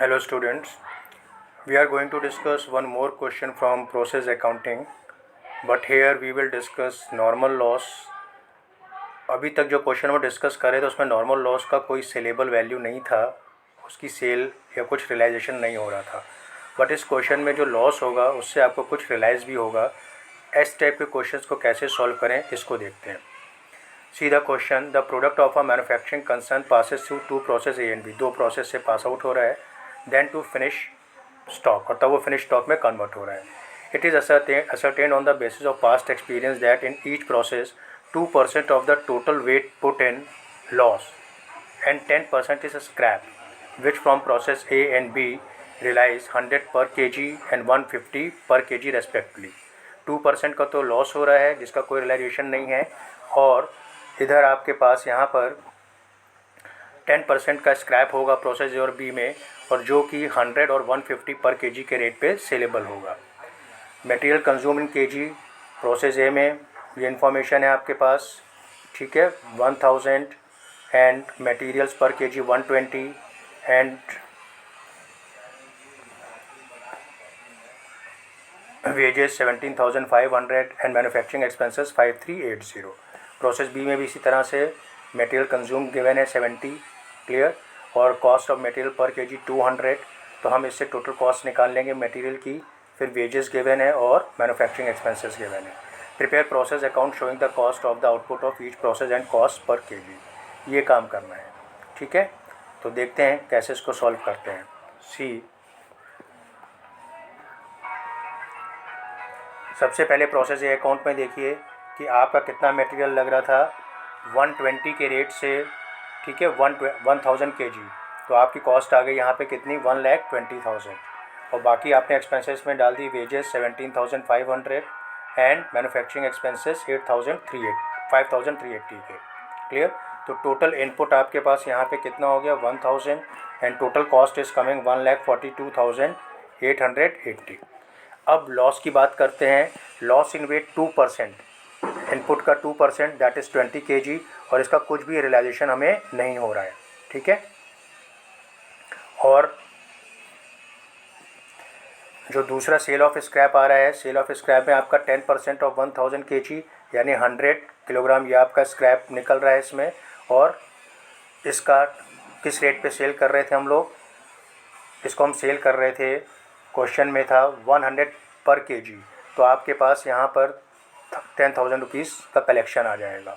Hello students, we are going to discuss one more question from process accounting, but here we will discuss normal loss. अभी तक जो question हम discuss करें तो उसमें normal loss का कोई सेलेबल वैल्यू नहीं था, उसकी सेल या कुछ रियलाइजेशन नहीं हो रहा था। बट इस क्वेश्चन में जो लॉस होगा उससे आपको कुछ रियलाइज़ भी होगा। इस टाइप के क्वेश्चंस को कैसे सॉल्व करें इसको देखते हैं। See the question, the product of a manufacturing concern passes through two process A and B. दो प्रोसेस से पास आउट हो रहा है, देन टू फिनिश स्टॉक, और तब वो फिनिश स्टॉक में कन्वर्ट हो रहा है। It is ascertained on the basis of past experience that in each process 2% of the total weight put in loss and 10% is scrap, which from process A and B realize 100 per kg and 150 per kg respectively। 2% का तो loss हो रहा है जिसका कोई realisation नहीं है, और इधर आपके पास यहाँ पर 10% का स्क्रैप होगा प्रोसेस ए और बी में, और जो कि 100 और 150 पर केजी के रेट पे सेलेबल होगा। Material consume in KG process A में ये इन्फॉर्मेशन है आपके पास, ठीक है, 1000 and materials per KG 120 and wages 17,500 and manufacturing expenses 5380। Process B में भी इसी तरह से मटेरियल कंज्यूम गिवन है 70, क्लियर, और कॉस्ट ऑफ मटेरियल पर केजी 200। तो हम इससे टोटल कॉस्ट निकाल लेंगे मटेरियल की, फिर वेजेस गिवन है और मैन्युफैक्चरिंग एक्सपेंसेस गिवन है। Prepare process account showing the cost of the output of each process and cost per KG. ये काम करना है, ठीक है। तो देखते हैं कैसे इसको सॉल्व करते हैं। सी, सबसे पहले प्रोसेस ए अकाउंट में देखिए कि आपका कितना मटेरियल लग रहा था 120 के रेट से, ठीक है, 1000 केजी। तो आपकी कॉस्ट आ गई यहाँ पे कितनी, 1,20,000, और बाकी आपने एक्सपेंसेस में डाल दी वेजेस 17,500 एंड मैन्युफैक्चरिंग एक्सपेंसेस 5,380 के, क्लियर। तो टोटल इनपुट आपके पास यहाँ पे कितना हो गया 1000 and total cost is coming 1,42,880। अब लॉस की बात करते हैं। लॉस इन वेट 2%, इनपुट का 2% दैट इज़ 20 kg, और इसका कुछ भी रियलाइजेशन हमें नहीं हो रहा है, ठीक है। और जो दूसरा सेल ऑफ स्क्रैप आ रहा है, सेल ऑफ स्क्रैप में आपका 10% ऑफ 1000 kg यानी 100 किलोग्राम ये आपका स्क्रैप निकल रहा है इसमें, और इसका किस रेट पे सेल कर रहे थे हम लोग, इसको हम सेल कर रहे थे, क्वेश्चन में था 100 पर केजी। तो आपके पास यहाँ पर 10,000 रुपीज़ का कलेक्शन आ जाएगा,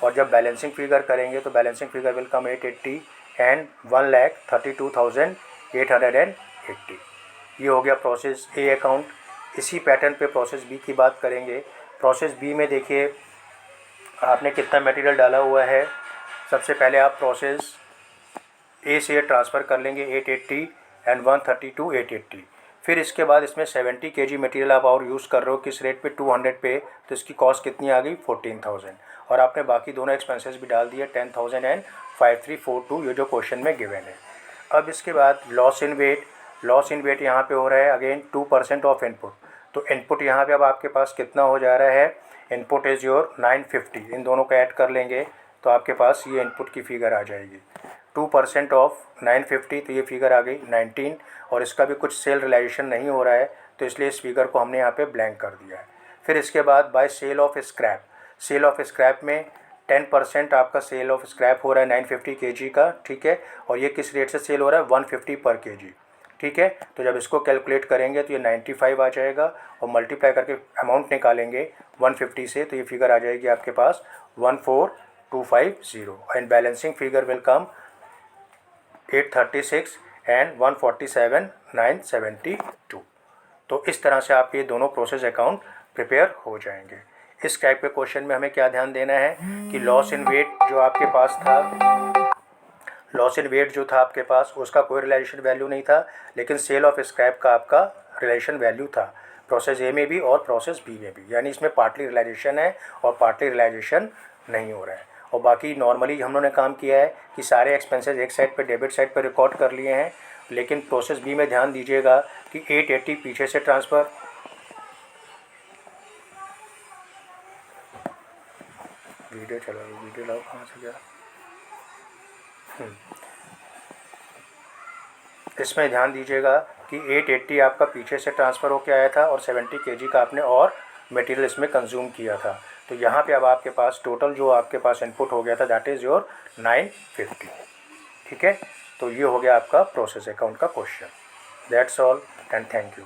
और जब बैलेंसिंग फिगर करेंगे तो balancing figure will come 880 and 1,32,880। ये हो गया प्रोसेस ए अकाउंट। इसी पैटर्न पे प्रोसेस बी की बात करेंगे। प्रोसेस बी में देखिए आपने कितना मटेरियल डाला हुआ है। सबसे पहले आप प्रोसेस ए से ट्रांसफ़र कर लेंगे 880 एंड 132 880। फिर इसके बाद इसमें 70 kg मटेरियल आप और यूज़ कर रहे हो किस रेट पे, 200 पे, तो इसकी कॉस्ट कितनी आ गई 14,000, और आपने बाकी दोनों एक्सपेंसेस भी डाल दिए 10,000 एंड 5342, ये जो क्वेश्चन में गिवन है। अब इसके बाद loss in weight, loss in weight यहाँ पे हो रहा है अगेन 2% ऑफ इनपुट। तो इनपुट यहाँ पे अब आपके पास कितना हो जा रहा है, इनपुट इज़ योर 950, इन दोनों को ऐड कर लेंगे तो आपके पास ये इनपुट की फिगर आ जाएगी 2% ऑफ 950, तो ये फिगर आ गई 19, और इसका भी कुछ सेल रियलाइजेशन नहीं हो रहा है तो इसलिए इस फिगर को हमने यहाँ पे ब्लैंक कर दिया है। फिर इसके बाद by sale of scrap, sale of scrap में 10% आपका सेल ऑफ स्क्रैप हो रहा है 950 kg का, ठीक है, और ये किस रेट से सेल हो रहा है 150 पर kg, ठीक है। तो जब इसको कैलकुलेट करेंगे तो ये 95 आ जाएगा, और मल्टीप्लाई करके अमाउंट निकालेंगे 150 से तो ये फिगर आ जाएगी आपके पास 14250, and balancing figure will come 836 and 147,972। तो इस तरह से आपके दोनों प्रोसेस अकाउंट प्रिपेयर हो जाएंगे। इस टाइप के क्वेश्चन में हमें क्या ध्यान देना है कि लॉस इन वेट जो आपके पास था, लॉस इन वेट जो था आपके पास उसका कोई रियलाइजेशन वैल्यू नहीं था, लेकिन सेल ऑफ स्क्रैप का आपका रियलाइजेशन वैल्यू था प्रोसेस ए में भी और प्रोसेस बी में भी, यानी इसमें पार्टली रियलाइजेशन है और पार्टली रियलाइजेशन नहीं हो रहा है। और बाकी नॉर्मली हम लोगों ने काम किया है कि सारे एक्सपेंसेस एक साइड पे डेबिट साइड पे रिकॉर्ड कर लिए हैं, लेकिन प्रोसेस बी में ध्यान दीजिएगा कि 880 पीछे से ट्रांसफ़र, वीडियो चला, वीडियो लाओ कहाँ से गया, इसमें ध्यान दीजिएगा कि 880 आपका पीछे से ट्रांसफ़र होकर आया था और 70 केजी का आपने और मटेरियल इसमें कंज्यूम किया था। तो यहाँ पे अब आपके पास टोटल जो आपके पास इनपुट हो गया था दैट इज़ योर 950। ठीक है, तो ये हो गया आपका प्रोसेस अकाउंट का question. That's all and thank you.